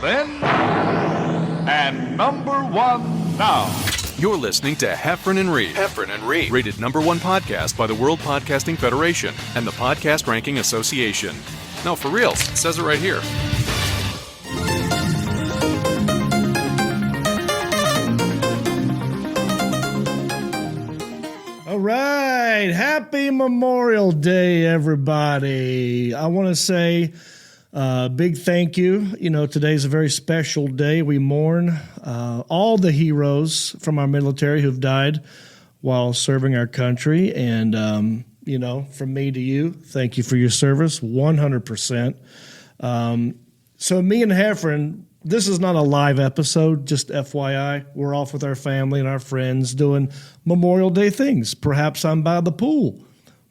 then, and number one now. You're listening to Heffron and Reed. Heffron and Reed. Rated #1 podcast by the World Podcasting Federation and the Podcast Ranking Association. No, for real. It says it right here. All right. Happy Memorial Day, everybody. I want to say big thank you. You know, today's a very special day. We mourn all the heroes from our military who've died while serving our country. And, you know, from me to you, thank you for your service, 100%. So me and Heffron, this is not a live episode, just FYI. We're off with our family and our friends doing Memorial Day things. Perhaps I'm by the pool.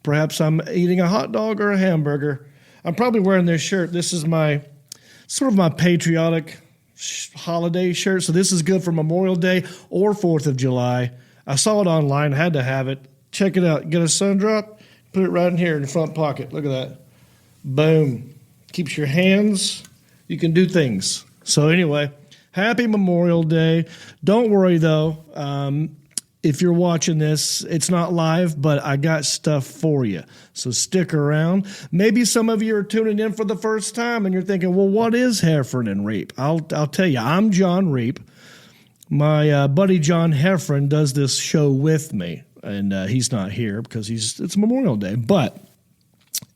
Perhaps I'm eating a hot dog or a hamburger. I'm probably wearing this shirt. This is my sort of my patriotic holiday shirt. So this is good for Memorial Day or 4th of July. I saw it online. I had to have it. Check it out. Get a sun drop. Put it right in here in the front pocket. Look at that. Boom. Keeps your hands. You can do things. So anyway, happy Memorial Day. Don't worry, though. If you're watching this, it's not live, but I got stuff for you. So stick around. Maybe some of you are tuning in for the first time and you're thinking, well, what is Heffron and Reap? I'll tell you, I'm John Reap. My buddy John Heffron does this show with me, and he's not here because it's Memorial Day. But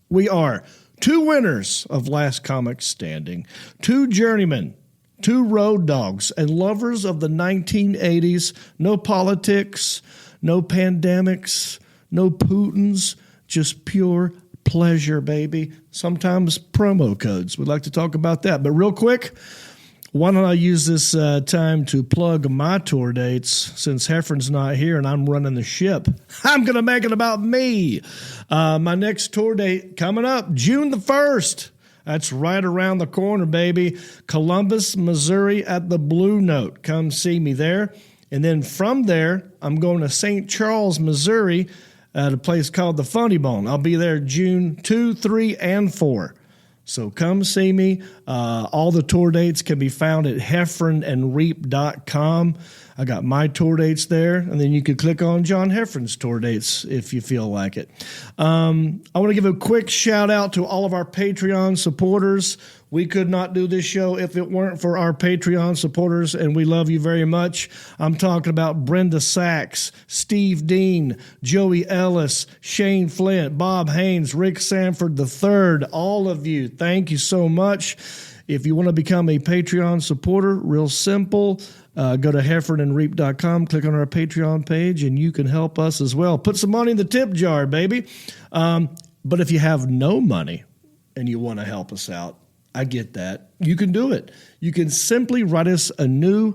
we are 2 winners of Last Comic Standing, 2 journeymen, 2 road dogs, and lovers of the 1980s. No politics, no pandemics, no Putins, just pure pleasure, baby. Sometimes promo codes. We'd like to talk about that. But real quick, why don't I use this time to plug my tour dates since Heffron's not here and I'm running the ship. I'm going to make it about me. My next tour date coming up, June the 1st. That's right around the corner, baby. Columbus, Missouri at the Blue Note. Come see me there. And then from there, I'm going to St. Charles, Missouri at a place called the Funny Bone. I'll be there June 2, 3, and 4. So come see me. All the tour dates can be found at heffronandreap.com. I got my tour dates there, and then you could click on John Heffron's tour dates if you feel like it. I want to give a quick shout-out to all of our Patreon supporters. We could not do this show if it weren't for our Patreon supporters, and we love you very much. I'm talking about Brenda Sachs, Steve Dean, Joey Ellis, Shane Flint, Bob Haynes, Rick Sanford III, all of you. Thank you so much. If you want to become a Patreon supporter, real simple. Go to heffronandreap.com, click on our Patreon page, and you can help us as well. Put some money in the tip jar, baby. But if you have no money and you want to help us out, I get that. You can do it. You can simply write us a new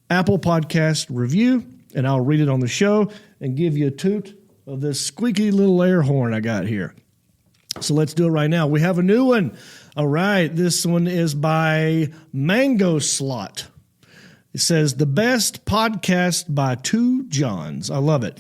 Apple Podcast review, and I'll read it on the show and give you a toot of this squeaky little air horn I got here. So let's do it right now. We have a new one. All right. This one is by Mango Slot. It says, the best podcast by 2 Johns. I love it.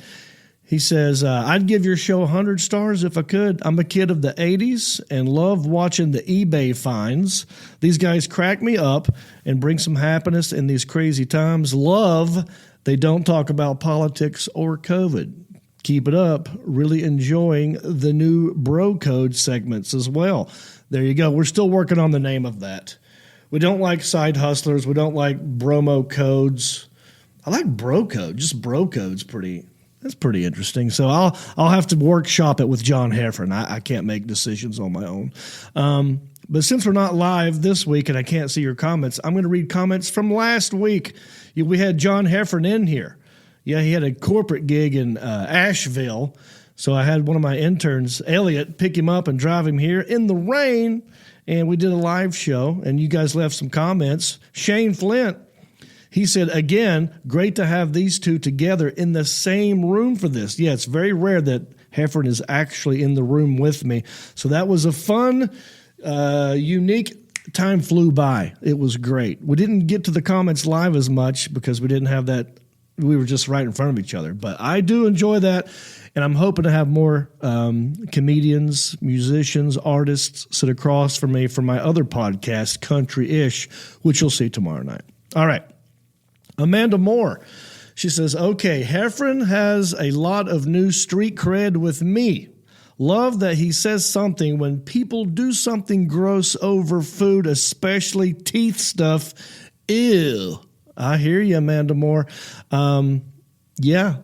He says, I'd give your show 100 stars if I could. I'm a kid of the 80s and love watching the eBay finds. These guys crack me up and bring some happiness in these crazy times. Love, they don't talk about politics or COVID. Keep it up. Really enjoying the new bro code segments as well. There you go. We're still working on the name of that. We don't like side hustlers. We don't like bromo codes. I like bro code. Just bro code's that's pretty interesting. So I'll have to workshop it with John Heffron. I can't make decisions on my own. But since we're not live this week and I can't see your comments, I'm going to read comments from last week. We had John Heffron in here. Yeah, he had a corporate gig in Asheville. So I had one of my interns, Elliot, pick him up and drive him here in the rain. And we did a live show, and you guys left some comments. Shane Flint, he said, again, great to have these two together in the same room for this. Yeah, it's very rare that Heffron is actually in the room with me. So that was a fun, unique time flew by. It was great. We didn't get to the comments live as much because we didn't have that we were just right in front of each other. But I do enjoy that, and I'm hoping to have more comedians, musicians, artists sit across from me for my other podcast, Country-ish, which you'll see tomorrow night. All right. Amanda Moore. She says, okay, Heffron has a lot of new street cred with me. Love that he says something when people do something gross over food, especially teeth stuff. Ew. I hear you, Amanda Moore. Yeah,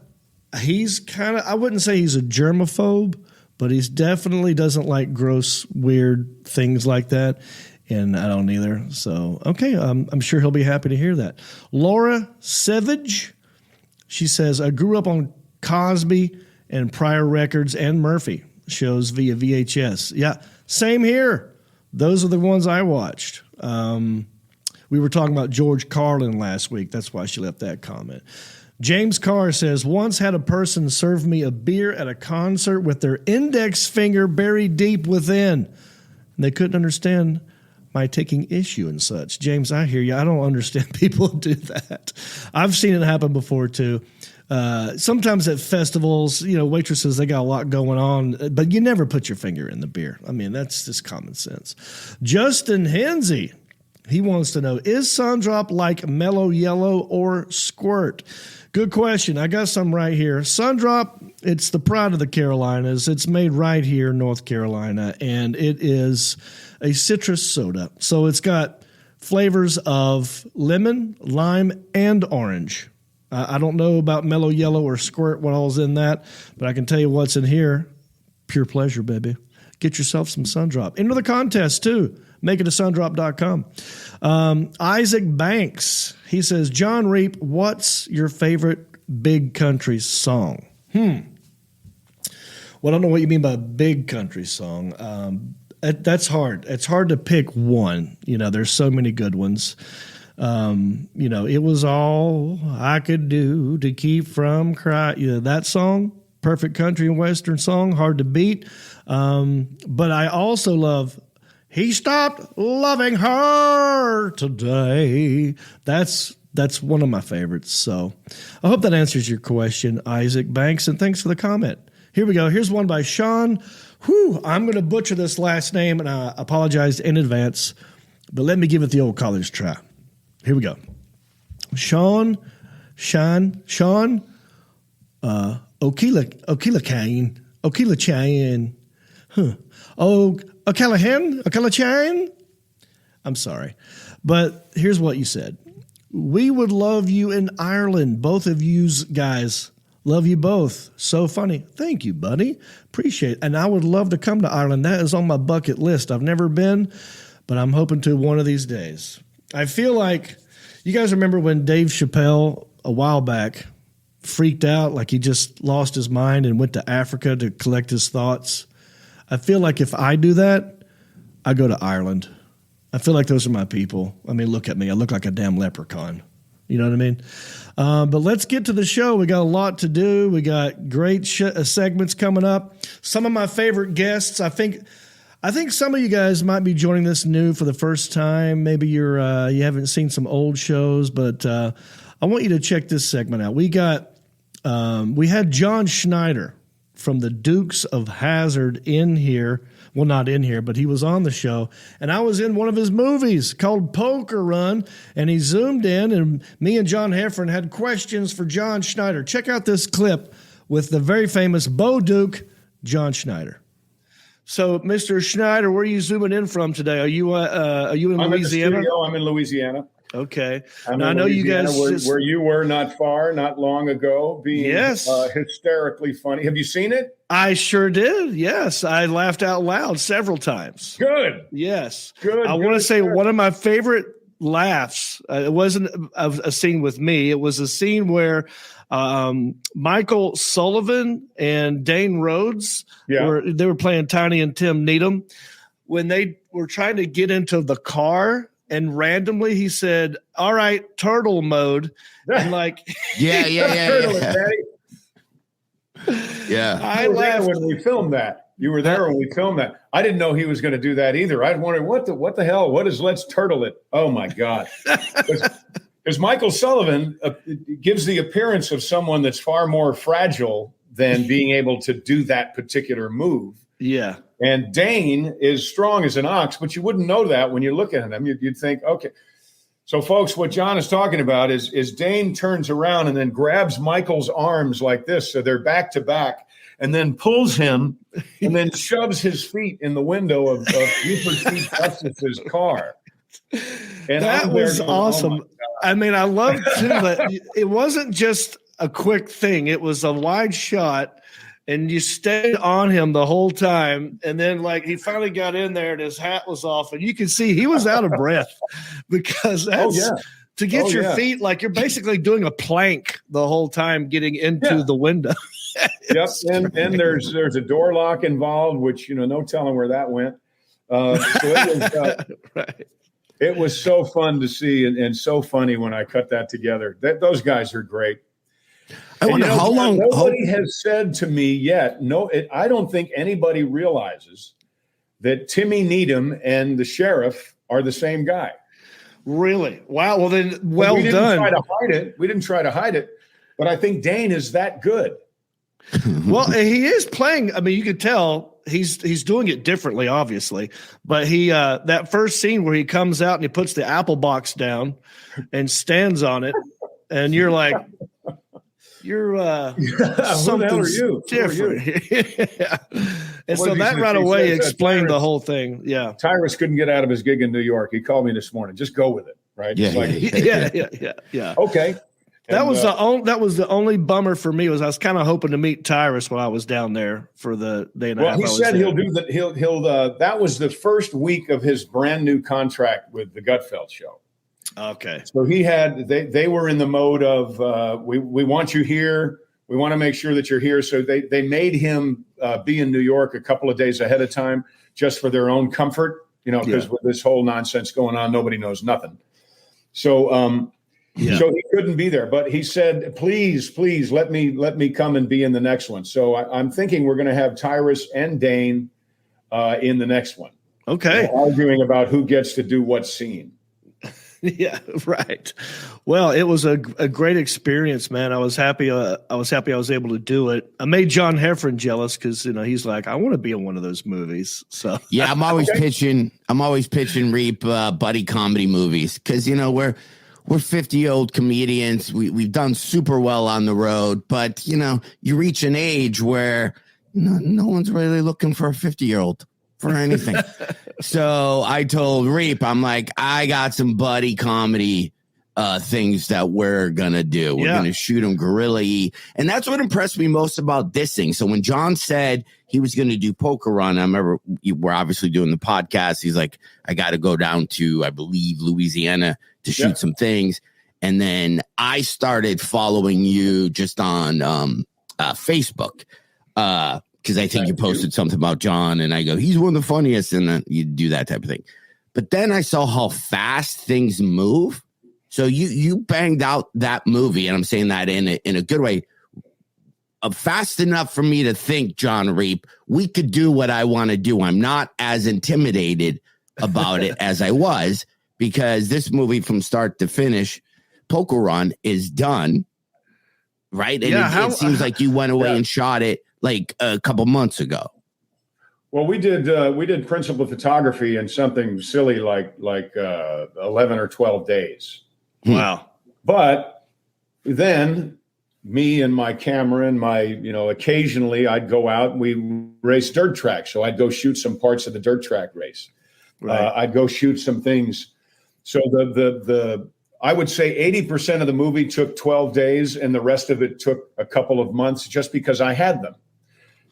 he's kind of, I wouldn't say he's a germaphobe, but he's definitely doesn't like gross, weird things like that. And I don't either. So, okay, I'm sure he'll be happy to hear that. Laura Savage, she says, I grew up on Cosby and Pryor Records and Murphy shows via VHS. Yeah, same here. Those are the ones I watched. We were talking about George Carlin last week. That's why she left that comment. James Carr says, once had a person serve me a beer at a concert with their index finger buried deep within. And they couldn't understand my taking issue and such. James, I hear you. I don't understand people who do that. I've seen it happen before, too. Sometimes at festivals, waitresses, they got a lot going on, but you never put your finger in the beer. I mean, that's just common sense. Justin Hensey, he wants to know, is Sundrop like Mellow Yellow or Squirt? Good question. I got some right here. Sundrop, it's the pride of the Carolinas. It's made right here in North Carolina, and it is a citrus soda. So it's got flavors of lemon, lime, and orange. I don't know about Mellow Yellow or Squirt, what all's in that, but I can tell you what's in here. Pure pleasure, baby. Get yourself some Sundrop. Enter the contest, too. Make it to sundrop.com. Isaac Banks, he says, John Reap, what's your favorite big country song? Well, I don't know what you mean by big country song. That's hard. It's hard to pick one. There's so many good ones. It was all I could do to keep from crying. That song, perfect country and western song, hard to beat. But I also love He Stopped Loving Her Today. That's one of my favorites. So I hope that answers your question, Isaac Banks, and thanks for the comment. Here we go. Here's one by Sean. I'm going to butcher this last name, and I apologize in advance, but let me give it the old college try. Here we go. Sean, O'Keelah-Chain. O'Callahan? I'm sorry. But here's what you said. We would love you in Ireland. Both of you guys. Love you both. So funny. Thank you, buddy. Appreciate it. And I would love to come to Ireland. That is on my bucket list. I've never been, but I'm hoping to one of these days. I feel like you guys remember when Dave Chappelle a while back freaked out, like he just lost his mind and went to Africa to collect his thoughts. I feel like if I do that, I go to Ireland. I feel like those are my people. I mean, look at me. I look like a damn leprechaun. You know what I mean? But let's get to the show. We got a lot to do. We got great segments coming up. Some of my favorite guests. I think some of you guys might be joining this new for the first time. Maybe you haven't seen some old shows, but I want you to check this segment out. We had John Schneider from the Dukes of Hazzard in here. Well, not in here, but he was on the show. And I was in one of his movies called Poker Run, and he zoomed in, and me and John Heffron had questions for John Schneider. Check out this clip with the very famous Bo Duke, John Schneider. So, Mr. Schneider, where are you zooming in from today? Are you in Louisiana? I'm in Louisiana. Okay. Now, I know you guys where you were not long ago, being hysterically funny. Have you seen it? I sure did. Yes, I laughed out loud several times. Good. Yes. Good. I want to say one of my favorite laughs. It wasn't a scene with me. It was a scene where Michael Sullivan and Dane Rhodes were playing Tiny and Tim Needham when they were trying to get into the car. And randomly he said, all right, turtle mode. And like, yeah. I laughed when we filmed that. You were there when we filmed that. I didn't know he was going to do that either. I wondered what the hell? What is Let's Turtle It? Oh my God. Because Michael Sullivan gives the appearance of someone that's far more fragile than being able to do that particular move. Yeah. And Dane is strong as an ox, but you wouldn't know that when you're looking at him. You'd think, okay. So, folks, what John is talking about is Dane turns around and then grabs Michael's arms like this, so they're back to back, and then pulls him and then shoves his feet in the window of Buford T. Justice's car. And that was awesome. I mean, I love too that it wasn't just a quick thing. It was a wide shot, and you stayed on him the whole time. And then, like, he finally got in there, and his hat was off, and you can see he was out of breath because that's to get your feet, like, you're basically doing a plank the whole time getting into the window. Yep, and there's a door lock involved, which no telling where that went. So it was right. It was so fun to see and so funny when I cut that together. Those guys are great. I wonder how long. Nobody has said to me yet. I don't think anybody realizes that Timmy Needham and the sheriff are the same guy. Really? Wow. Well, then, done. We didn't try to hide it, but I think Dane is that good. Well, he is playing. I mean, you could tell he's doing it differently, obviously. But he that first scene where he comes out and he puts the apple box down and stands on it, and you're like, you're something's different. Yeah. And so that right away explained the whole thing. Yeah. Tyrus couldn't get out of his gig in New York. He called me this morning. Just go with it, right? Yeah. Okay. That was the only bummer for me. I was kind of hoping to meet Tyrus while I was down there for the day and a half. Well, he said he'll do that. He'll that was the first week of his brand new contract with the Gutfeld show. Okay. So they were in the mode of we want you here. We want to make sure that you're here. So they made him be in New York a couple of days ahead of time just for their own comfort, because with this whole nonsense going on, nobody knows nothing. So so he couldn't be there, but he said, please let me come and be in the next one. So I'm thinking we're going to have Tyrus and Dane in the next one. Okay. Arguing about who gets to do what scene. Yeah, right. Well, it was a great experience, man. I was happy. I was able to do it. I made John Heffron jealous because he's like, I want to be in one of those movies. So yeah, I'm always pitching Reap buddy comedy movies because we're 50-year-old comedians. We've done super well on the road, but you reach an age where no one's really looking for a 50-year-old for anything. So I told Reap, I'm like, I got some buddy comedy things that we're gonna do. We're gonna shoot them guerrilla-y. And that's what impressed me most about this thing. So when John said he was gonna do Poker Run, I remember we're obviously doing the podcast. He's like, I gotta go down to, I believe, Louisiana to shoot some things. And then I started following you just on Facebook. Because I think you posted something about John, and I go, he's one of the funniest, and you do that type of thing. But then I saw how fast things move. So you banged out that movie, and I'm saying that in a good way, fast enough for me to think, John Reap, we could do what I want to do. I'm not as intimidated about it as I was, because this movie from start to finish, Poker Run, is done, right? And it seems like you went away and shot it like a couple months ago. Well, we did principal photography in something silly like 11 or 12 days. Wow. But then me and my camera and my, occasionally I'd go out and we race dirt tracks. So I'd go shoot some parts of the dirt track race. Right. I'd go shoot some things. So the I would say 80% of the movie took 12 days and the rest of it took a couple of months just because I had them.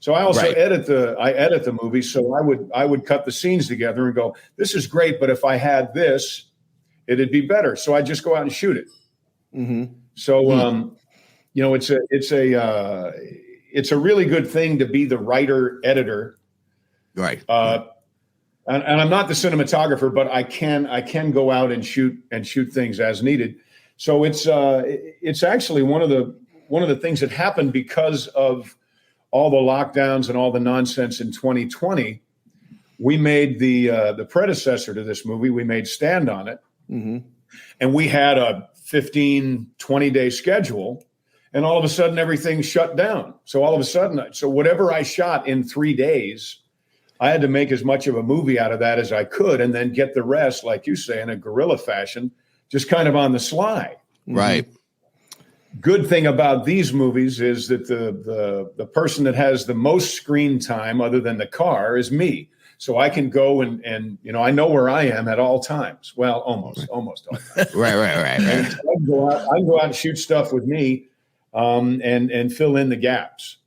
So I also edit the movie. So I would cut the scenes together and go, this is great, but if I had this, it'd be better. So I just go out and shoot it. Mm-hmm. So it's a really good thing to be the writer editor, right? And I'm not the cinematographer, but I can go out and shoot things as needed. So it's actually one of the things that happened because of all the lockdowns and all the nonsense in 2020. We made the predecessor to this movie. We made Stand on It, and we had a 15, 20-day schedule. And all of a sudden, everything shut down. So all of a sudden, whatever I shot in 3 days, I had to make as much of a movie out of that as I could, and then get the rest, like you say, in a guerrilla fashion, just kind of on the sly. Right. Good thing about these movies is that the person that has the most screen time, other than the car, is me. So I can go and I know where I am at all times. Well, almost all times. Right. And so I can go out and shoot stuff with me. And fill in the gaps.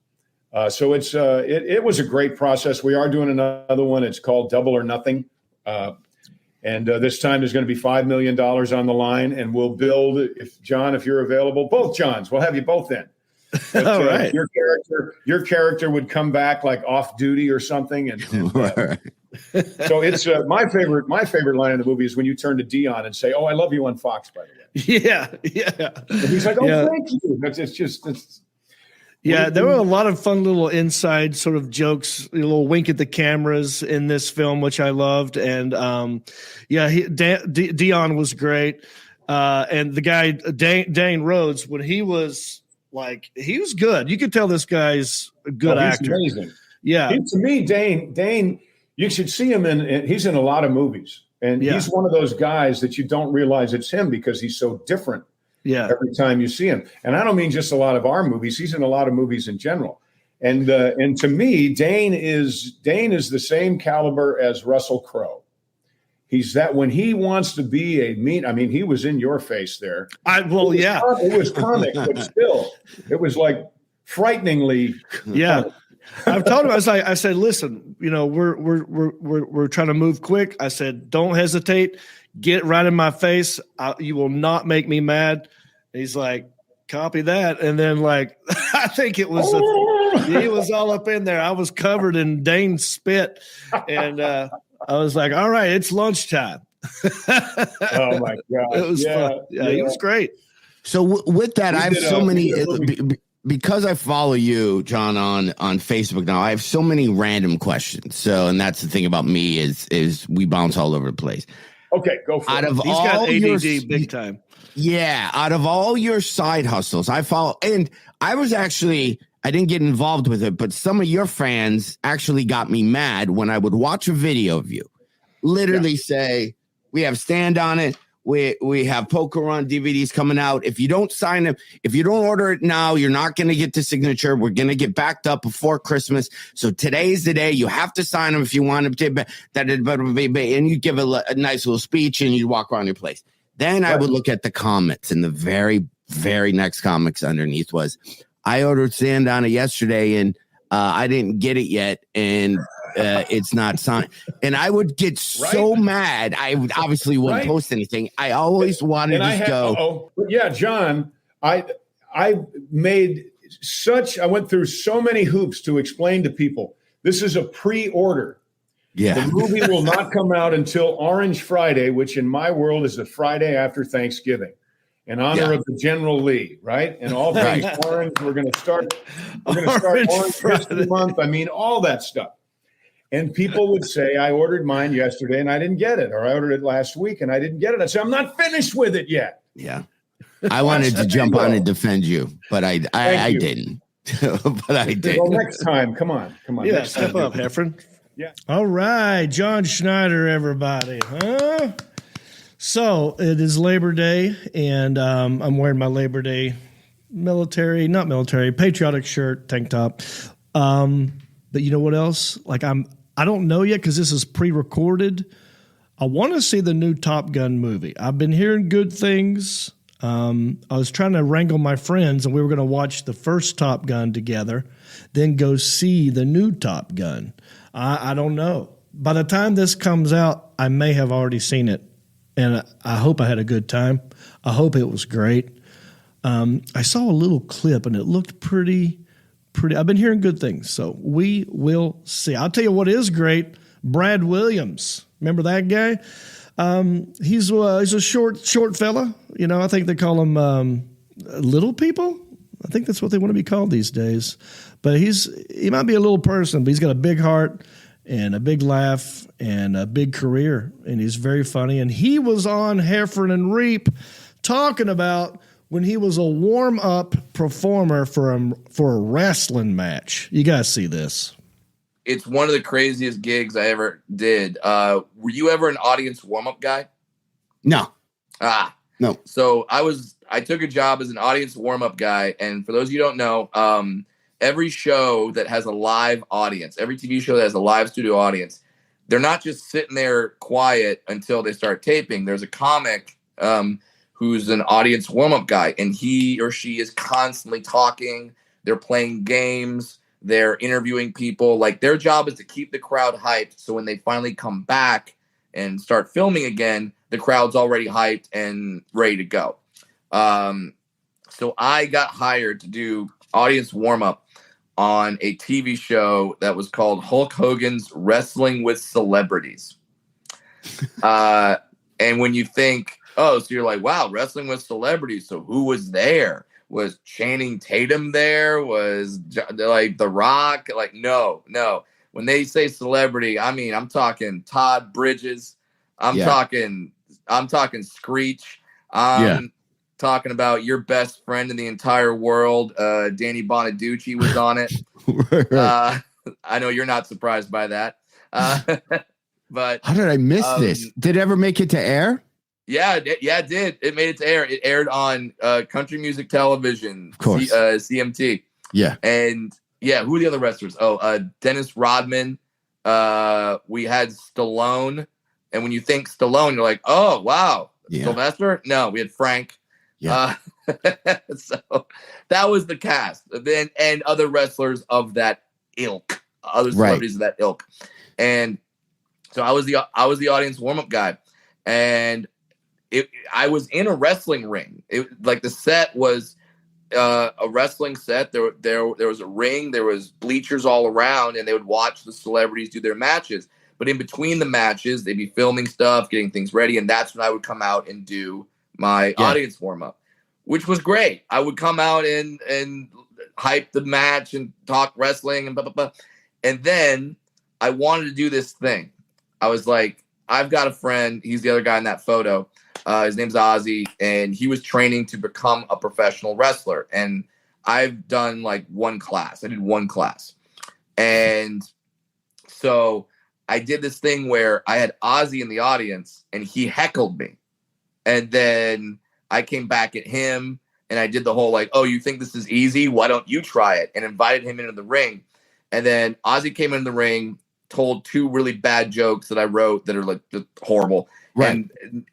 So it was a great process. We are doing another one. It's called Double or Nothing. And this time there's going to be $5 million on the line, and we'll build, if you're available, both Johns, we'll have you both in. But, all right. Your character would come back like off duty or something. And so it's my favorite line in the movie is when you turn to Dion and say, "Oh, I love you on Fox," by the way. Yeah. And he's like, "Oh, thank you." There were a lot of fun little inside sort of jokes, a little wink at the cameras in this film, which I loved. And Dion was great. And the guy, Dane Rhodes, when he was good. You could tell this guy's a good actor. Amazing. Yeah. To me, Dane, you should see him he's in a lot of movies. And he's one of those guys that you don't realize it's him because he's so different every time you see him. And I don't mean just a lot of our movies. He's in a lot of movies in general. And to me, Dane is the same caliber as Russell Crowe. He's that when he wants to be he was in your face there. It was comic, but still, it was like frighteningly. Yeah. I've told him, I said, listen, we're trying to move quick. I said, don't hesitate. Get right in my face. You will not make me mad. And he's like, copy that. And then I think it was, he was all up in there. I was covered in Dane's spit. And I was like, all right, it's lunchtime. Oh my God. It was fun. Yeah, he was great. So with that, I have so many, because I follow you, John, on Facebook now, I have so many random questions. So, and that's the thing about me is we bounce all over the place. Okay, go for it. He's got ADD big time. Yeah, out of all your side hustles, I follow, and I didn't get involved with it, but some of your fans actually got me mad when I would watch a video of you, literally say, we have Stand on it. We have Poker Run DVDs coming out. If you don't sign them, if you don't order it now, you're not going to get the signature. We're going to get backed up before Christmas. So today's the day. You have to sign them if you want to. And you give a nice little speech and you walk around your place. Then I would look at the comments, and the very, very next comics underneath was, I ordered Stand on it yesterday and I didn't get it yet. And it's not signed. And I would get so mad. I would obviously wouldn't post anything. I always wanted to go. But yeah, John, I went through so many hoops to explain to people, this is a pre-order. Yeah. The movie will not come out until Orange Friday, which in my world is the Friday after Thanksgiving, in honor of the General Lee, right? And all things orange. We're going to start Orange History Month. I mean, all that stuff. And people would say, I ordered mine yesterday and I didn't get it, or I ordered it last week and I didn't get it. I said, I'm not finished with it yet. Yeah. I wanted to jump on and defend you, but I didn't. But I did. Well, next time, come on. Yeah, step up, Heffron. Yeah. All right, John Schneider, everybody. Huh? So it is Labor Day, and I'm wearing my Labor Day patriotic shirt, tank top. But you know what else? I don't know yet because this is pre-recorded. I want to see the new Top Gun movie. I've been hearing good things. I was trying to wrangle my friends, and we were going to watch the first Top Gun together, then go see the new Top Gun. I don't know. By the time this comes out, I may have already seen it, and I hope I had a good time. I hope it was great. I saw a little clip, and it looked pretty. I've been hearing good things, so we will see. I'll tell you what is great. Brad Williams, remember that guy? He's a short fella. I think they call him little people. I think that's what they want to be called these days. But he might be a little person, but he's got a big heart and a big laugh and a big career, and he's very funny. And he was on Heffron and Reap talking about when he was a warm-up performer for a wrestling match. You guys see this? It's one of the craziest gigs I ever did. Were you ever an audience warm-up guy? No. No. So I took a job as an audience warm-up guy, and for those of you who don't know, every show that has a live audience, every TV show that has a live studio audience, they're not just sitting there quiet until they start taping. There's a comic who's an audience warm-up guy, and he or she is constantly talking. They're playing games. They're interviewing people. Like, their job is to keep the crowd hyped, so when they finally come back and start filming again, the crowd's already hyped and ready to go. So I got hired to do audience warm-up on a TV show that was called Hulk Hogan's Wrestling with Celebrities. And when you think, oh, so you're like, wow, wrestling with celebrities. So who was there? Was Channing Tatum there? Was like The Rock? Like, no. When they say celebrity, I mean, I'm talking Todd Bridges. I'm talking Screech. I'm talking about your best friend in the entire world. Danny Bonaducci was on it. I know you're not surprised by that. But how did I miss this? Did it ever make it to air? Yeah, it did. It made it to air. It aired on country music television, of course. CMT. Yeah. And yeah, who are the other wrestlers? Dennis Rodman. We had Stallone. And when you think Stallone, you're like, oh, wow. Yeah. Sylvester? No, we had Frank. Yeah. So that was the cast. Then and other wrestlers of that ilk, other celebrities of that ilk. And so I was the audience warm-up guy. And I was in a wrestling ring. Like, the set was a wrestling set. There was a ring. There was bleachers all around, and they would watch the celebrities do their matches. But in between the matches, they'd be filming stuff, getting things ready, and that's when I would come out and do my audience warm-up, which was great. I would come out and hype the match and talk wrestling and blah, blah, blah. And then I wanted to do this thing. I was like, I've got a friend. He's the other guy in that photo. His name's Ozzy, and he was training to become a professional wrestler. And I've done like one class. I did one class. And so I did this thing where I had Ozzy in the audience, and he heckled me. And then I came back at him, and I did the whole like, oh, you think this is easy? Why don't you try it? And invited him into the ring. And then Ozzy came in the ring, told two really bad jokes that I wrote that are like just horrible. Right.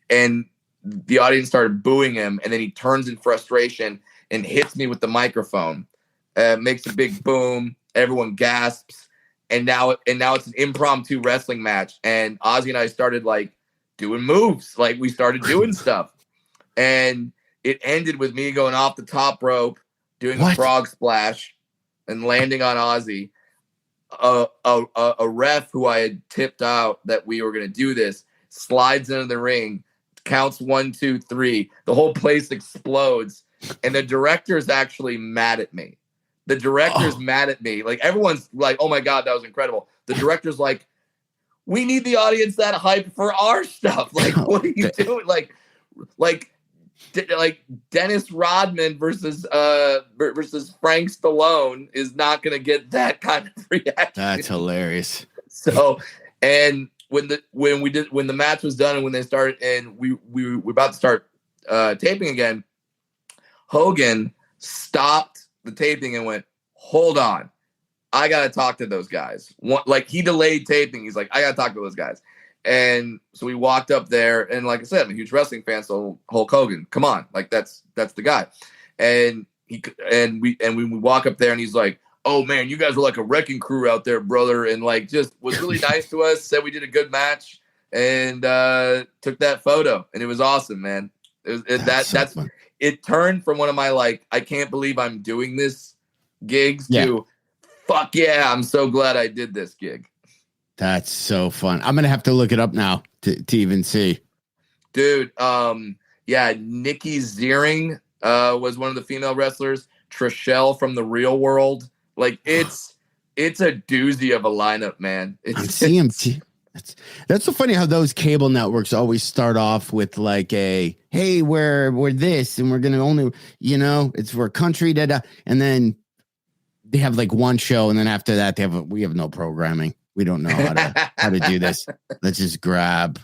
And the audience started booing him, and then he turns in frustration and hits me with the microphone. Makes a big boom. Everyone gasps. And now it's an impromptu wrestling match. And Ozzy and I started like doing moves. Like, we started doing stuff. And it ended with me going off the top rope, doing a frog splash, and landing on Ozzy. A ref who I had tipped out that we were going to do this slides into the ring, counts 1, 2, 3. The whole place explodes, and the director is actually mad at me. The director's mad at me. Like, everyone's like, "Oh my god, that was incredible." The director's like, "We need the audience that hype for our stuff. Like, what are you doing? Like Dennis Rodman versus Frank Stallone is not going to get that kind of reaction." That's hilarious. So, and when the match was done and when they started and we were about to start taping again, Hogan stopped the taping and went, "Hold on, I got to talk to those guys." Like, he delayed taping. He's like, "I got to talk to those guys." And so we walked up there, and like I said, I'm a huge wrestling fan, so Hulk Hogan, come on, like that's the guy. And we walk up there, and he's like, "Oh man, you guys were like a wrecking crew out there, brother," and like just was really nice to us. Said we did a good match, and took that photo, and it was awesome, man. It turned from one of my like, I can't believe I'm doing this gigs to, fuck yeah, I'm so glad I did this gig. That's so fun. I'm going to have to look it up now to even see. Dude, Nikki Ziering was one of the female wrestlers. Trishelle from The Real World. Like, it's a doozy of a lineup, man. On CMT. That's so funny how those cable networks always start off with like a, hey, we're this and we're gonna only, it's for country and then they have like one show and then after that we have no programming. We don't know how to do this. Let's just grab,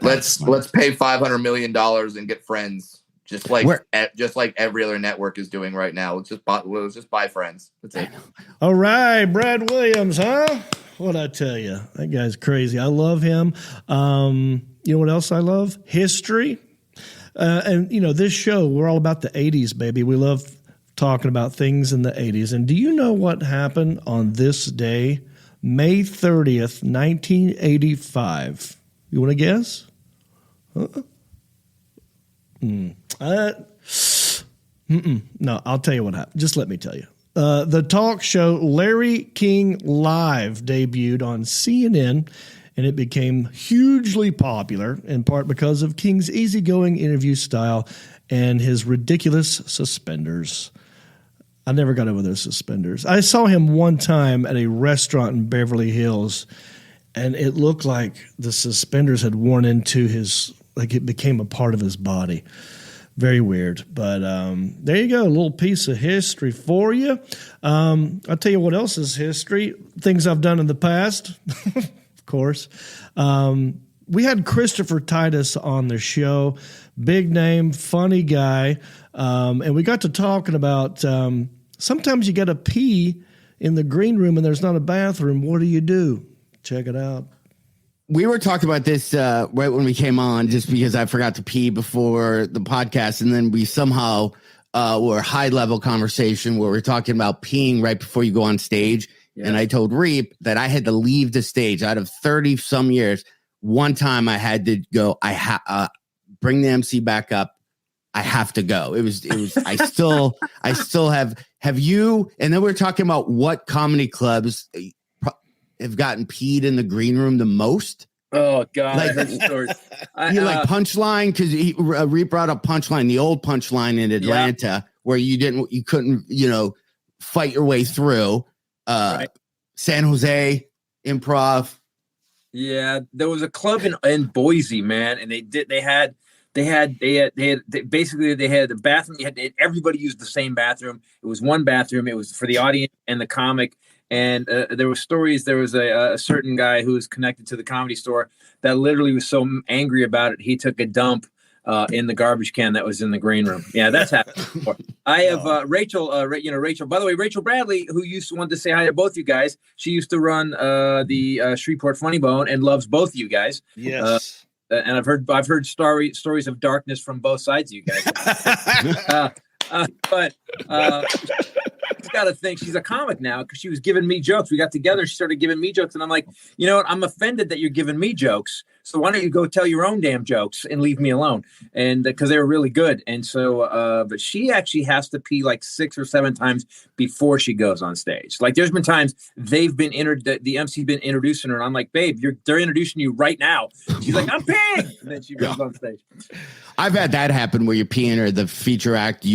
Let's pay $500 million and get Friends. Just like every other network is doing right now. Let's just buy Friends. That's it. All right, Brad Williams, huh? What'd I tell you? That guy's crazy. I love him. You know what else I love? History. And this show, we're all about the 80s, baby. We love talking about things in the 80s. And do you know what happened on this day, May 30th, 1985? You want to guess? No, I'll tell you what happened. Just let me tell you. The talk show Larry King Live debuted on CNN, and it became hugely popular, in part because of King's easygoing interview style and his ridiculous suspenders. I never got over those suspenders. I saw him one time at a restaurant in Beverly Hills, and it looked like the suspenders had worn into it became a part of his body. Very weird. But there you go, a little piece of history for you. I'll tell you what else is history. Things I've done in the past, of course. We had Christopher Titus on the show. Big name, funny guy. And we got to talking about sometimes you got to pee in the green room and there's not a bathroom. What do? Check it out. We were talking about this right when we came on, just because I forgot to pee before the podcast. And then we somehow were high level conversation where we're talking about peeing right before you go on stage. Yeah. And I told Reap that I had to leave the stage out of 30 some years. One time I had to go, bring the MC back up. I have to go. It was, I still have you. And then we're talking about what comedy clubs have gotten peed in the green room the most. Oh God, like, I heard stories. Like Punchline, because Reap brought up Punchline, the old Punchline in Atlanta, where you couldn't, fight your way through. Right. San Jose Improv. Yeah, there was a club in Boise, man, and they had basically the bathroom. Everybody used the same bathroom. It was one bathroom. It was for the audience and the comic. And there were stories. There was a certain guy who was connected to the Comedy Store that literally was so angry about it, he took a dump in the garbage can that was in the green room. Yeah, that's happened before. I have Rachel. Rachel. By the way, Rachel Bradley, who wanted to say hi to both you guys. She used to run the Shreveport Funny Bone and loves both of you guys. Yes. And I've heard stories of darkness from both sides of you guys. But she's got to think she's a comic now because she was giving me jokes. We got together. She started giving me jokes. And I'm like, you know what? I'm offended that you're giving me jokes. So why don't you go tell your own damn jokes and leave me alone? And because they were really good. And so, but she actually has to pee like 6 or 7 times before she goes on stage. Like there's been times they've been the MC's been introducing her. And I'm like, babe, they're introducing you right now. She's like, I'm peeing. And then she goes on stage. I've had that happen where you're peeing or the feature act,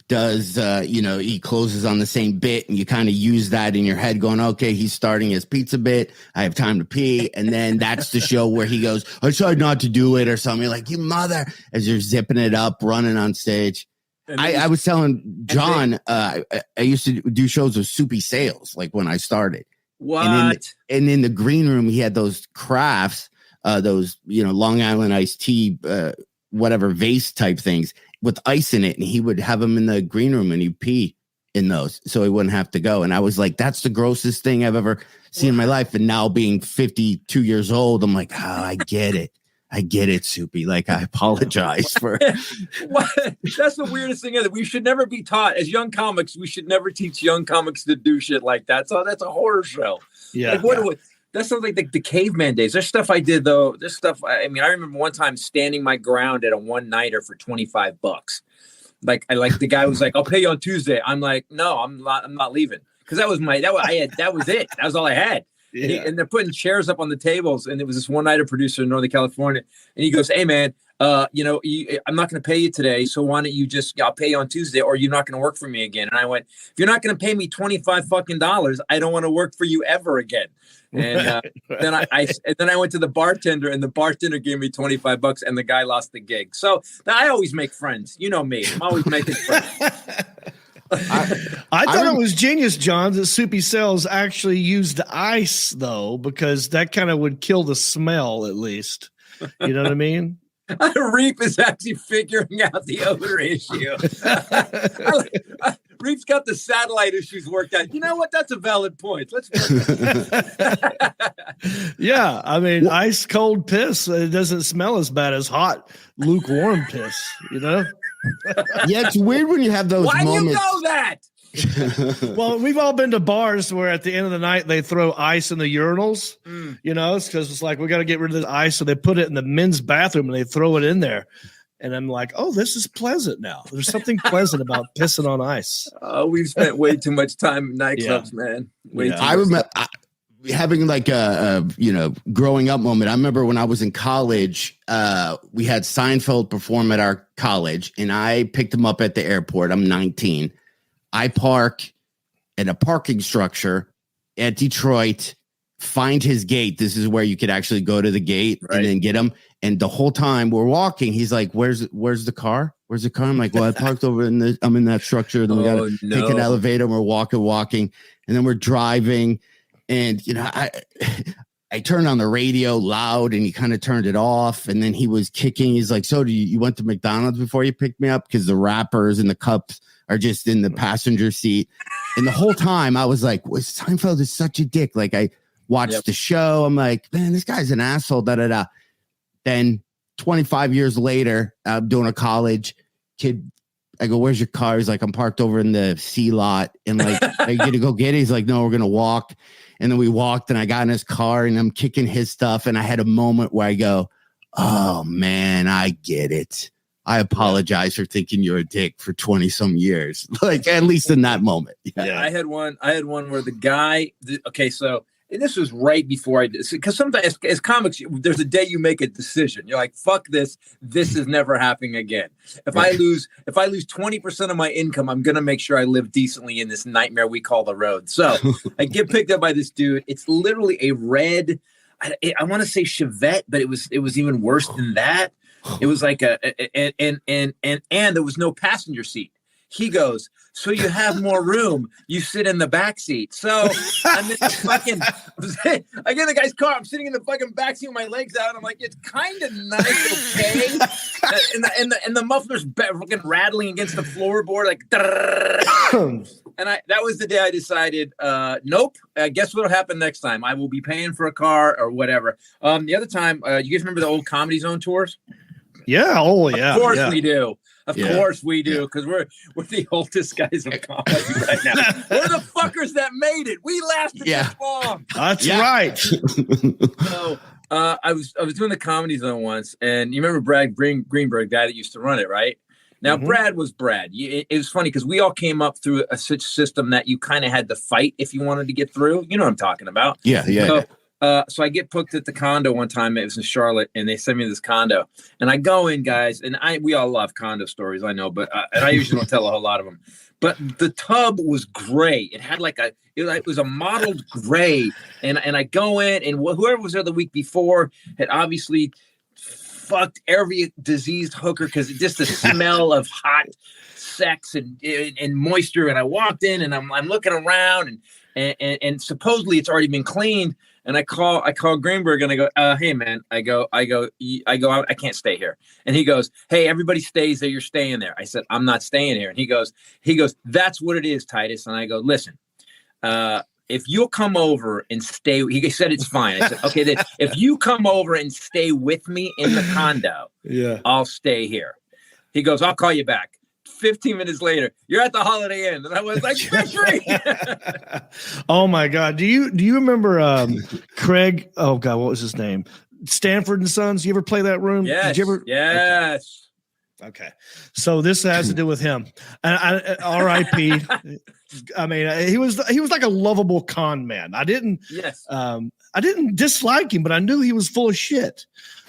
does, he closes on the same bit and you kind of use that in your head going, okay, he's starting his pizza bit. I have time to pee. And then that's the show where he goes, I tried not to do it or something. You're like, you mother, as you're zipping it up, running on stage. I was telling John, I used to do shows with Soupy Sales, like when I started. What? And in the green room, he had those crafts, those, Long Island iced tea, whatever vase type things with ice in it. And he would have them in the green room and he'd pee in those so he wouldn't have to go. And I was like, that's the grossest thing I've ever seen in my life. And now being 52 years old, I'm like, I get it. I get it, Soupy. Like, I apologize for. That's the weirdest thing is that we should never be taught as young comics. We should never teach young comics to do shit like that. So that's a horror show. Yeah. Like, that sounds like the caveman days. There's stuff I did though. This stuff. I remember one time standing my ground at a one-nighter for $25. Like the guy was like, "I'll pay you on Tuesday." I'm like, "No, I'm not leaving," because that was it. That was all I had. Yeah. And they're putting chairs up on the tables, and it was this one-nighter producer in Northern California, and he goes, "Hey man, I'm not going to pay you today. So why don't you I'll pay you on Tuesday, or you're not going to work for me again. And I went, if you're not going to pay me $25 fucking dollars, I don't want to work for you ever again. And then I went to the bartender, and the bartender gave me $25, and the guy lost the gig. So I always make friends. You know me. I'm always making friends. I thought it was genius, John, that Soupy Sales actually used ice, though, because that kind of would kill the smell, at least. You know what I mean? Reap is actually figuring out the odor issue. Reap's got the satellite issues worked out. You know what? That's a valid point. Let's Yeah, I mean, ice cold piss, it doesn't smell as bad as hot, lukewarm piss, you know? Yeah, it's weird when you have those Why moments. do you know that? Well, we've all been to bars where at the end of the night they throw ice in the urinals. You know, it's because it's like we got to get rid of this ice, so they put it in the men's bathroom and they throw it in there. And I'm like, oh, this is pleasant now. There's something pleasant about pissing on ice. We've spent way too much time in nightclubs, man. I remember having like a growing up moment. I remember when I was in college, we had Seinfeld perform at our college, and I picked him up at the airport. I'm 19. I park at a parking structure at Detroit, find his gate. This is where you could actually go to the gate and then get him. And the whole time we're walking, he's like, where's the car? Where's the car? I'm like, well, I parked over I'm in that structure. Then we got to take an elevator, and we're walking. And then we're driving. And, I turned on the radio loud, and he kind of turned it off. And then he was kicking. He's like, so you went to McDonald's before you picked me up? Because the wrappers and the cups are just in the passenger seat. And the whole time I was like, Seinfeld is such a dick. Like, I watched the show. I'm like, man, this guy's an asshole. Da-da-da. Then 25 years later, I'm doing a college kid. I go, where's your car? He's like, I'm parked over in the C lot. And like, are you going to go get it? He's like, no, we're going to walk. And then we walked, and I got in his car, and I'm kicking his stuff. And I had a moment where I go, oh man, I get it. I apologize for thinking you're a dick for 20 some years. Like, at least in that moment. Yeah. I had one where the guy, so, and this was right before I did, because sometimes as comics, there's a day you make a decision. You're like, fuck this. This is never happening again. If I lose 20% of my income, I'm going to make sure I live decently in this nightmare we call the road. So I get picked up by this dude. It's literally a red, I want to say Chevette, but it was even worse than that. It was like and there was no passenger seat. He goes, so you have more room. You sit in the back seat. So I'm in the I get in the guy's car. I'm sitting in the fucking back seat with my legs out. I'm like, it's kind of nice, okay? and the muffler's fucking rattling against the floorboard, like. And that was the day I decided, nope. Guess what'll happen next time? I will be paying for a car or whatever. The other time, you guys remember the old Comedy Zone tours? Yeah. Oh, yeah. Of course we do. Of course we do, because we're the oldest guys of comedy right now. We're the fuckers that made it. We lasted this long. That's right. So I was doing the Comedy Zone once, and you remember Brad Greenberg, guy that used to run it, right? Now, Brad was Brad. It was funny because we all came up through a such system that you kind of had to fight if you wanted to get through. You know what I'm talking about? Yeah. So I get booked at the condo one time. It was in Charlotte, and they sent me this condo. And I go in, guys, and we all love condo stories, I know, but and I usually don't tell a whole lot of them. But the tub was gray. It had it was a mottled gray. And I go in, and whoever was there the week before had obviously fucked every diseased hooker because just the smell of hot sex and moisture. And I walked in, and I'm looking around, and supposedly it's already been cleaned. And I call Greenberg, and I go, hey man, I go out, I can't stay here. And he goes, hey, everybody stays there. You're staying there. I said, I'm not staying here. And he goes, that's what it is, Titus. And I go, listen, if you'll come over and stay, he said, it's fine. I said, okay, then if you come over and stay with me in the condo, I'll stay here. He goes, I'll call you back. 15 minutes later, you're at the Holiday Inn, and I was like, victory! Oh my God! Do you remember Craig? Oh God, what was his name? Stanford and Sons. You ever play that room? Yes. Did you ever? Yes. Okay. So this has to do with him. And R.I.P. I mean, he was like a lovable con man. I didn't dislike him, but I knew he was full of shit.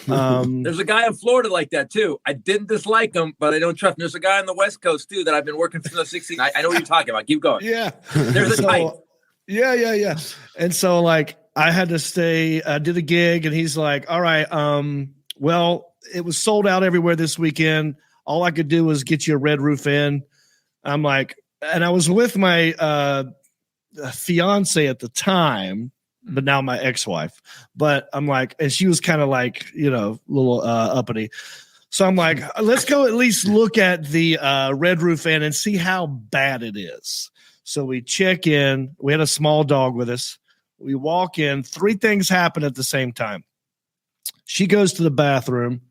There's a guy in Florida like that too. I didn't dislike him, but I don't trust him. There's a guy on the West Coast too that I've been working for the 16. I know what you're talking about. Keep going. Yeah. There's a type. Yeah. And so like I had to stay, did a gig, and he's like, all right, well, it was sold out everywhere this weekend. All I could do was get you a Red Roof Inn. I'm like, and I was with my fiance at the time, but now my ex-wife. But I'm like, and she was kind of like, you know, a little uppity. So I'm like, let's go at least look at the Red Roof Inn and see how bad it is. So we check in. We had a small dog with us. We walk in. 3 things happen at the same time. She goes to the bathroom.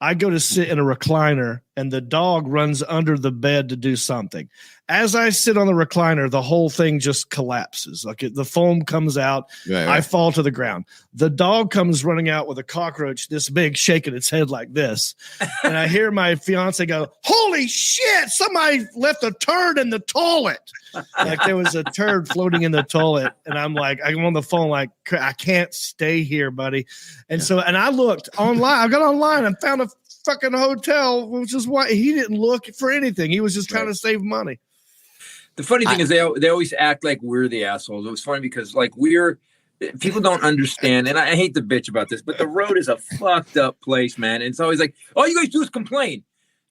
I go to sit in a recliner, and the dog runs under the bed to do something. As I sit on the recliner, the whole thing just collapses. Like the foam comes out. Right. I fall to the ground. The dog comes running out with a cockroach this big, shaking its head like this. And I hear my fiance go, holy shit, somebody left a turd in the toilet. Like there was a turd floating in the toilet. And I'm like, I'm on the phone like, I can't stay here, buddy. And so, and I looked online. I got online and found a fucking hotel, which is why he didn't look for anything. He was just trying to save money. The funny thing is they always act like we're the assholes. It was funny because like people don't understand, and I hate to bitch about this, but the road is a fucked up place, man. And it's always like, all you guys do is complain.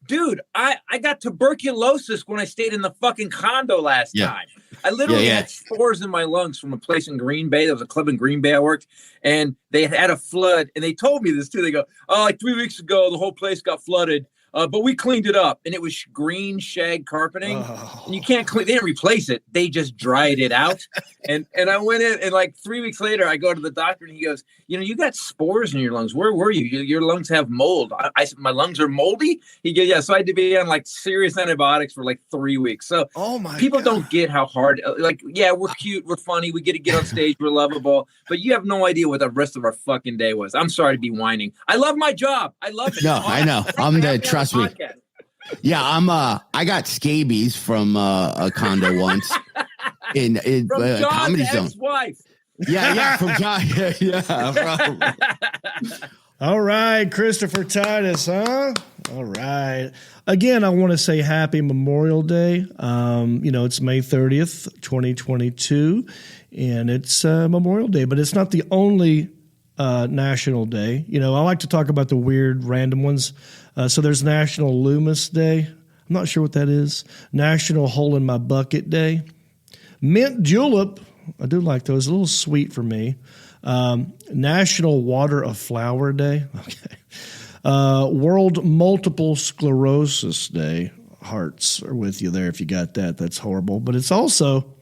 Dude, I got tuberculosis when I stayed in the fucking condo last time. I literally had spores in my lungs from a place in Green Bay. There was a club in Green Bay I worked, and they had a flood. And they told me this too. They go, oh, like 3 weeks ago, the whole place got flooded. But we cleaned it up, and it was green shag carpeting. And you can't clean. They didn't replace it. They just dried it out. and I went in, and like 3 weeks later, I go to the doctor, and he goes, you know, you got spores in your lungs. Where were you? Your lungs have mold. I said, my lungs are moldy? He goes, yeah. So I had to be on like serious antibiotics for like 3 weeks. So people don't get how hard, like, yeah, we're cute. We're funny. We get to get on stage. We're lovable. But you have no idea what the rest of our fucking day was. I'm sorry to be whining. I love my job. I love it. No, I know. Trust me. Yeah, I got scabies from a condo once in from Comedy Zone. Ex-wife. Yeah, from John. Yeah. All right, Christopher Titus, huh? All right. Again, I want to say happy Memorial Day. You know, it's May 30th, 2022, and it's Memorial Day, but it's not the only national day. You know, I like to talk about the weird random ones. So there's National Loomis Day. I'm not sure what that is. National Hole in My Bucket Day. Mint Julep. I do like those. A little sweet for me. National Water a Flower Day. Okay. World Multiple Sclerosis Day. Hearts are with you there if you got that. That's horrible. But it's also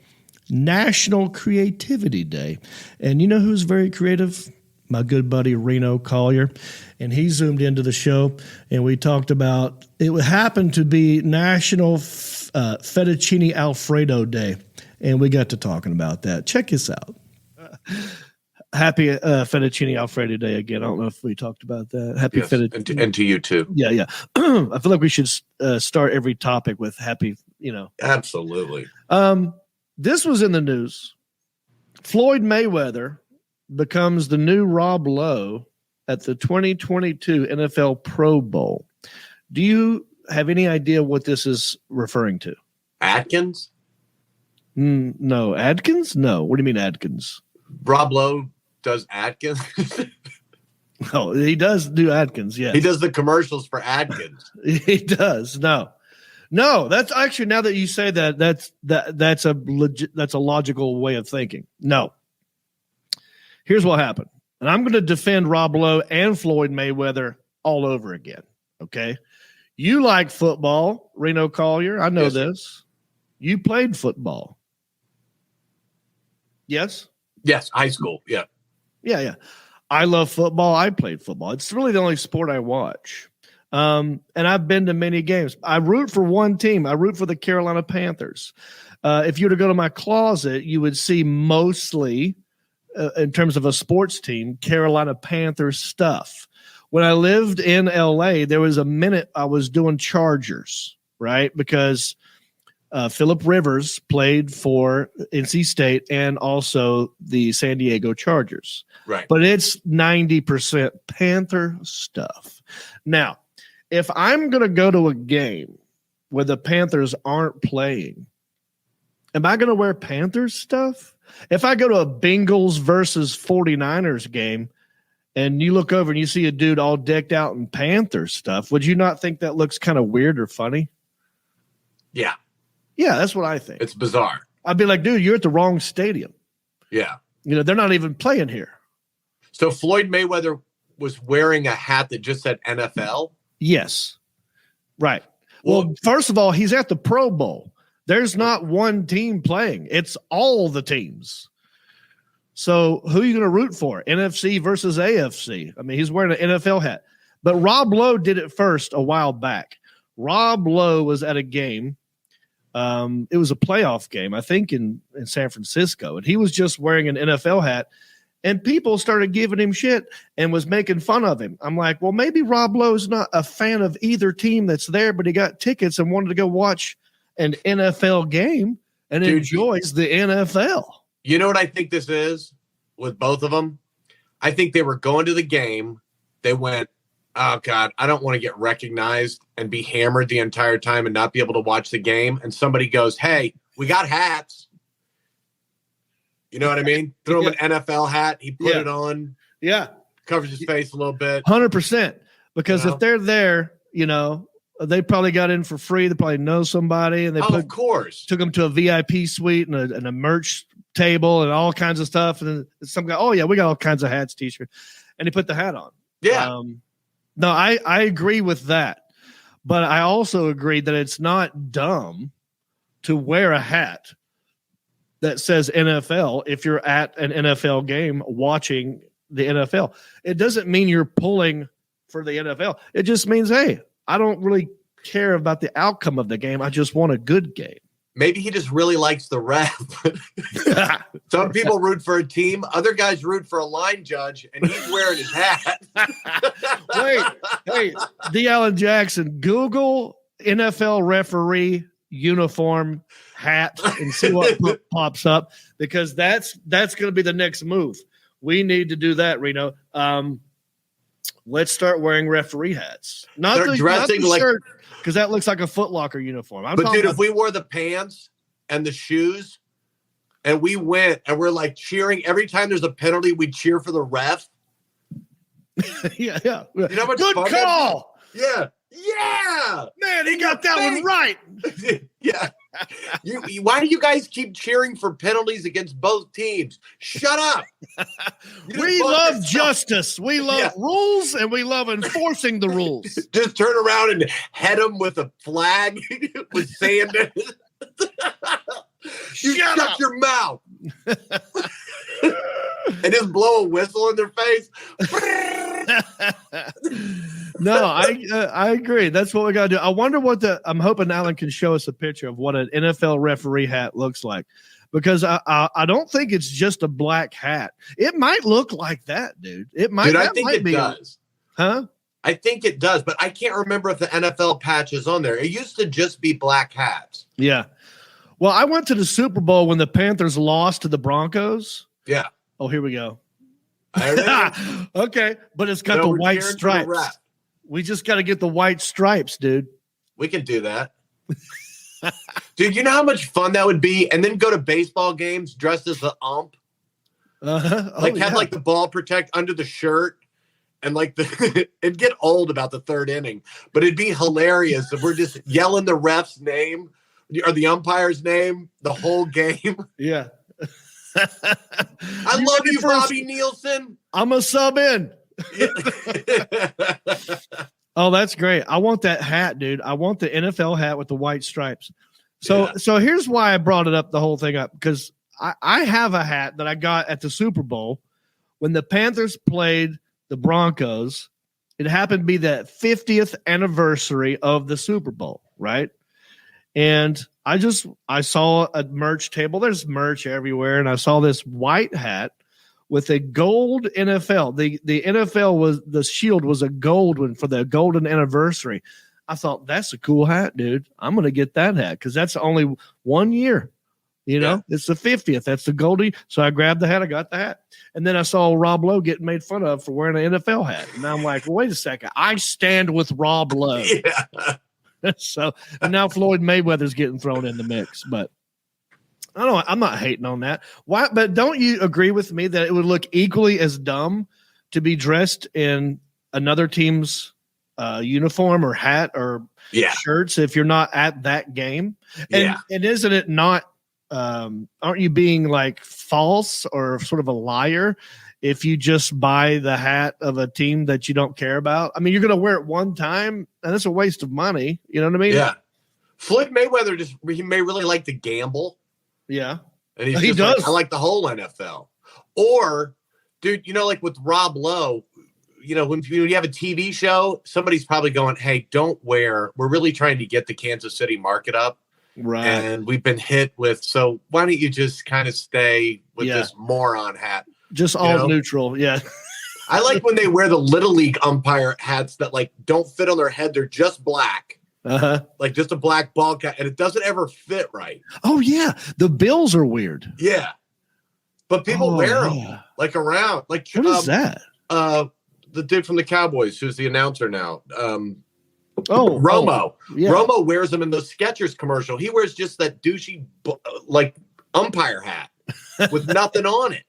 National Creativity Day. And you know who's very creative? My good buddy Reno, Collier, and he zoomed into the show, and we talked about it happened to be National Fettuccine Alfredo Day, and we got to talking about that. Check this out. Happy Fettuccine Alfredo Day again. I don't know if we talked about that. Happy Fettuccine. And to you too. Yeah. I feel like we should start every topic with happy, you know. Absolutely. This was in the news. Floyd Mayweather becomes the new Rob Lowe at the 2022 NFL Pro Bowl. Do you have any idea what this is referring to? Atkins? No. Adkins? No. What do you mean Adkins? Rob Lowe does Atkins? Oh, he does do Atkins, yes. He does the commercials for Atkins. He does. No, that's actually, now that you say that, that's a logical way of thinking. No. Here's what happened. And I'm going to defend Rob Lowe and Floyd Mayweather all over again. Okay. You like football, Reno Collier. I know this. You played football. Yes? Yes. High school. Yeah. Yeah. I love football. I played football. It's really the only sport I watch. And I've been to many games. I root for one team. I root for the Carolina Panthers. If you were to go to my closet, you would see mostly, in terms of a sports team, Carolina Panthers stuff. When I lived in LA, there was a minute I was doing Chargers, right? Because Phillip Rivers played for NC State and also the San Diego Chargers. Right. But it's 90% Panther stuff. Now, if I'm going to go to a game where the Panthers aren't playing, am I going to wear Panthers stuff? If I go to a Bengals versus 49ers game and you look over and you see a dude all decked out in Panthers stuff, would you not think that looks kind of weird or funny? Yeah. Yeah, that's what I think. It's bizarre. I'd be like, dude, you're at the wrong stadium. Yeah. They're not even playing here. So Floyd Mayweather was wearing a hat that just said NFL? Yes. Right. Well, first of all, he's at the Pro Bowl. There's not one team playing. It's all the teams. So who are you going to root for? NFC versus AFC. I mean, he's wearing an NFL hat. But Rob Lowe did it first a while back. Rob Lowe was at a game. It was a playoff game, I think, in San Francisco. And he was just wearing an NFL hat. And people started giving him shit and was making fun of him. I'm like, well, maybe Rob Lowe's not a fan of either team that's there, but he got tickets and wanted to go watch an NFL game and enjoys the NFL. You know what I think this is with both of them? I think they were going to the game. They went, oh, God, I don't want to get recognized and be hammered the entire time and not be able to watch the game. And somebody goes, hey, we got hats. You know what I mean? Throw him an NFL hat. He put it on. Yeah. Covers his face a little bit. 100%. Because if they're there, they probably got in for free. They probably know somebody. And they of course. Took them to a VIP suite and a merch table and all kinds of stuff. And then some guy, oh, yeah, we got all kinds of hats, T-shirt. And he put the hat on. Yeah. No, I agree with that. But I also agree that it's not dumb to wear a hat that says NFL if you're at an NFL game watching the NFL. It doesn't mean you're pulling for the NFL. It just means, hey, I don't really care about the outcome of the game. I just want a good game. Maybe he just really likes the ref. Some people root for a team. Other guys root for a line judge, and he's wearing his hat. Hey, D. Allen Jackson, Google NFL referee uniform hat and see what pops up, because that's going to be the next move. We need to do that, Reno. Let's start wearing referee hats. Not the shirt, because that looks like a Foot Locker uniform. But dude, if we wore the pants and the shoes and we went and we're like cheering every time there's a penalty, we cheer for the ref. yeah. You know what? Good call. Yeah. Man, he got that one right. Yeah. Why do you guys keep cheering for penalties against both teams? Shut up. We love justice. We love rules, and we love enforcing the rules. Just turn around and head them with a flag with sand in it. Shut your mouth. And just blow a whistle in their face. No, I agree. That's what we got to do. I wonder I'm hoping Alan can show us a picture of what an NFL referee hat looks like, because I don't think it's just a black hat. It might look like that, dude. It might. Dude, I think it does. Huh? I think it does, but I can't remember if the NFL patch is on there. It used to just be black hats. Yeah. Well, I went to the Super Bowl when the Panthers lost to the Broncos. Yeah. Oh, here we go. Okay, but it's got the white stripes. We just got to get the white stripes, dude. We can do that. Dude, you know how much fun that would be? And then go to baseball games dressed as the ump. Have like the ball protect under the shirt. And like it'd get old about the third inning, but it'd be hilarious if we're just yelling the ref's name or the umpire's name the whole game. Yeah. I love you, Bobby Nielsen. I'm a sub in. Oh, that's great. I want that hat, dude. I want the NFL hat with the white stripes. So here's why I brought it up, the whole thing up, because I have a hat that I got at the Super Bowl when the Panthers played the Broncos. It happened to be the 50th anniversary of the Super Bowl, right? And I saw a merch table. There's merch everywhere, and I saw this white hat with a gold NFL. The NFL the shield was a gold one for the golden anniversary. I thought, that's a cool hat, dude. I'm going to get that hat because that's only 1 year. You know, it's the 50th. That's the Goldie. So I grabbed the hat. I got the hat. And then I saw Rob Lowe getting made fun of for wearing an NFL hat. And I'm like, wait a second. I stand with Rob Lowe. Yeah. So and now Floyd Mayweather's getting thrown in the mix. But I don't know. I'm not hating on that. Why? But don't you agree with me that it would look equally as dumb to be dressed in another team's uniform or hat or shirts if you're not at that game? And isn't it not? Aren't you being like false or sort of a liar if you just buy the hat of a team that you don't care about? I mean, you're going to wear it one time, and it's a waste of money. You know what I mean? Yeah. Floyd Mayweather he may really like to gamble. Yeah. And he does. Like, I like the whole NFL. Or, dude, you know, like with Rob Lowe, you know, when you have a TV show, somebody's probably going, hey, don't wear. We're really trying to get the Kansas City market up. Right. And we've been hit with. So why don't you just kind of stay with this moron hat? Just all neutral. Yeah. I like when they wear the Little League umpire hats that like don't fit on their head. They're just black. Like just a black ball cap, and it doesn't ever fit right. Oh yeah, the Bills are weird. Yeah, but people wear them like around. Like what is that? The dude from the Cowboys, who's the announcer now. Oh, Romo. yeah. Romo wears them in the Skechers commercial. He wears just that douchey like umpire hat with nothing on it.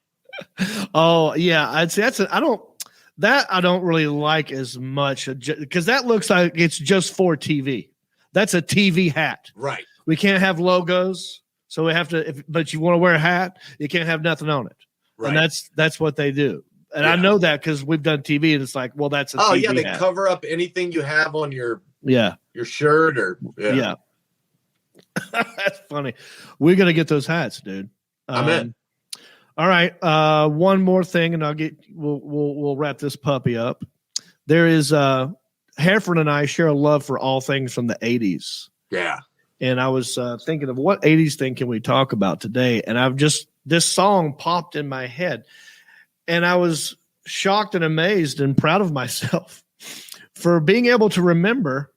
Oh yeah, I'd say I don't really like as much because that looks like it's just for TV. That's a TV hat. Right. We can't have logos, so we have to. But you want to wear a hat, you can't have nothing on it. Right. And that's what they do. And I know that because we've done TV, and it's like, well, that's a TV they hat. cover up anything you have on your shirt or That's funny. We're gonna get those hats, dude. I'm in. All right, one more thing, and we'll wrap this puppy up. There is Hereford and I share a love for all things from the 80s. Yeah. And I was thinking of what 80s thing can we talk about today, and this song popped in my head, and I was shocked and amazed and proud of myself for being able to remember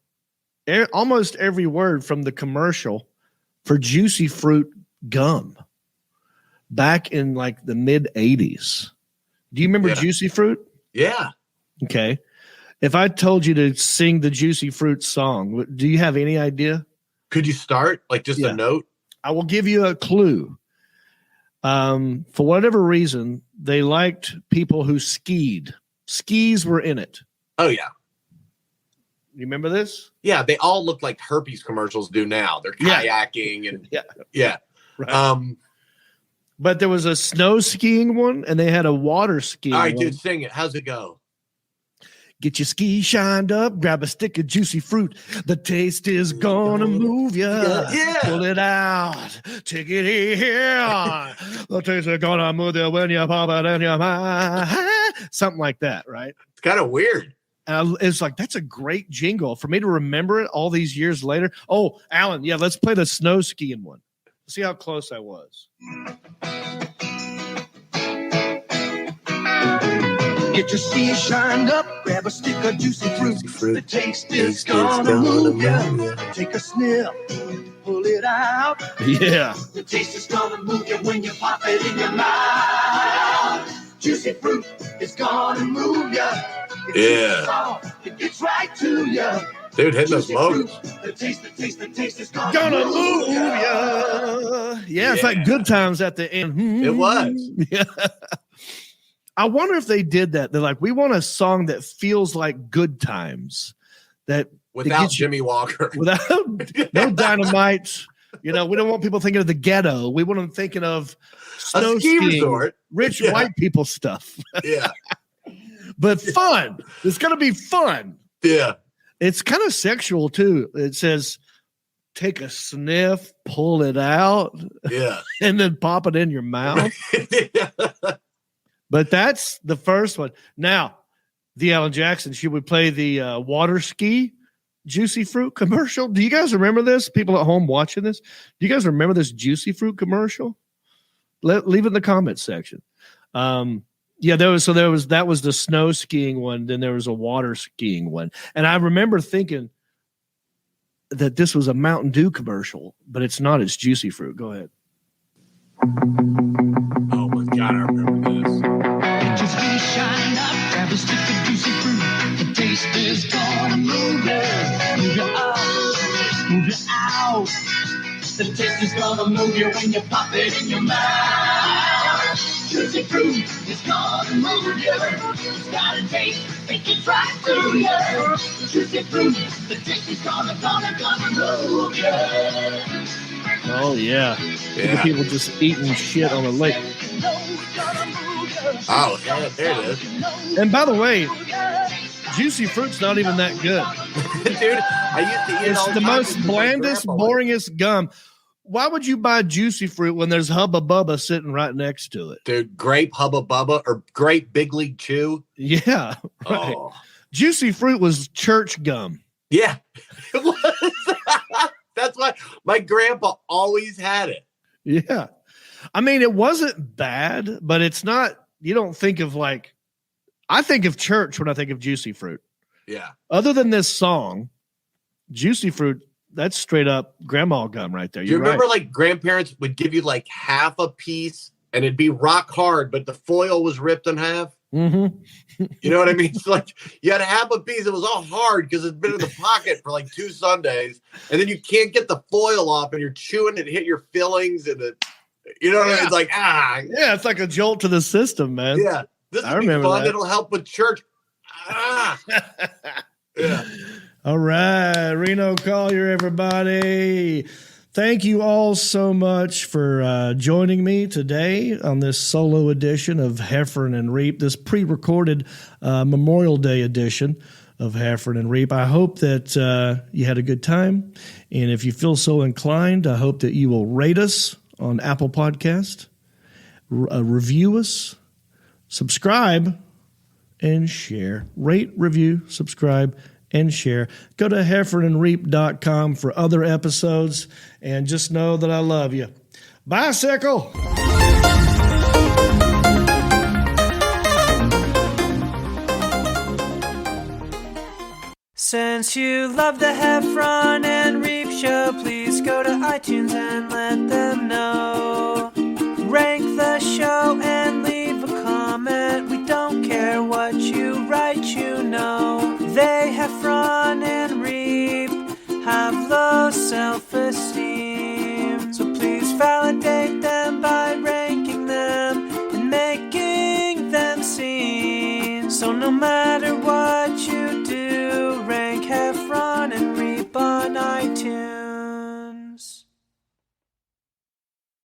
almost every word from the commercial for Juicy Fruit gum. Back in like the mid 80s. Do you remember Juicy Fruit? Yeah. Okay. If I told you to sing the Juicy Fruit song, do you have any idea? Could you start like just a note? I will give you a clue. For whatever reason, they liked people who skied. Skis were in it. Oh yeah. You remember this? Yeah, they all look like herpes commercials do now. They're kayaking and Right. But there was a snow skiing one, and they had a water skiing one. All right, one. dude, sing it. How's it go? Get your ski shined up, grab a stick of juicy fruit. The taste is gonna move you. Yeah. Pull it out, take it here. The taste is gonna move you when you pop it in your mouth. Something like that, right? It's kind of weird. It's like, that's a great jingle for me to remember it all these years later. Oh, Alan, let's play the snow skiing one. See how close I was. Get your ski shined up, grab a stick of juicy fruit. The taste is gonna move ya. Take a sniff, pull it out. Yeah. The taste is gonna move you when you pop it in your mouth. Juicy fruit is gonna move ya. It gets right to ya. Dude, hit those motors. The taste is gonna move ya. Yeah, it's like Good Times at the end. It was. Yeah. I wonder if they did that. They're like, we want a song that feels like Good Times. That without Jimmy Walker. Without no dynamite. We don't want people thinking of the ghetto. We want them thinking of snow a ski skiing, resort. Rich white people stuff. Yeah. But fun. It's gonna be fun. Yeah. It's kind of sexual too. It says, take a sniff, pull it out, and then pop it in your mouth. But that's the first one. Now, the Alan Jackson, should we play the water ski Juicy Fruit commercial? Do you guys remember this? People at home watching this, do you guys remember this Juicy Fruit commercial? Leave it in the comments section. That was the snow skiing one. Then there was a water skiing one. And I remember thinking, that this was a Mountain Dew commercial, but it's not. It's Juicy Fruit. Go ahead. Oh my God, I remember this. Get your feet shined up, grab a stick of juicy fruit. The taste is gonna move you out, move you out. The taste is gonna move you when you pop it in your mouth. Juicy fruit is gonna move you. It's got a taste, it gets right through you. Juicy fruit, the taste is gonna move you. Oh yeah. Look at people just eating shit on the lake. Oh, yeah, there it is. And by the way, Juicy Fruit's not even that good. Dude, I used to eat it all It's the time most because my blandest, grandpa boringest gum. Why would you buy Juicy Fruit when there's Hubba Bubba sitting right next to it? Dude, grape Hubba Bubba or grape Big League Chew. Yeah, right. Oh. Juicy Fruit was church gum. Yeah, it was. That's why my grandpa always had it. Yeah. I mean, it wasn't bad, but it's not, you don't think of like, I think of church when I think of Juicy Fruit. Yeah. Other than this song, Juicy Fruit, that's straight up grandma gum right there. Do you remember like grandparents would give you like half a piece and it'd be rock hard, but the foil was ripped in half? Mm-hmm. You know what I mean? It's like you had half a piece. It was all hard because it's been in the pocket for like 2 Sundays. And then you can't get the foil off and you're chewing and hit your fillings and it, you know what I mean? It's like, Yeah, it's like a jolt to the system, man. Yeah. This I will be remember fun. that. It'll help with church. Yeah. All right, Reno Collier, everybody. Thank you all so much for joining me today on this solo edition of Heffern and Reap, this pre-recorded Memorial Day edition of Heffern and Reap. I hope that you had a good time, and if you feel so inclined, I hope that you will rate us on Apple Podcast, review us, subscribe, and share. Rate, review, subscribe, and share. Go to heffernandreap.com for other episodes, and just know that I love you. Bicycle! Since you love the Heffron and Reap show, please go to iTunes and let them know.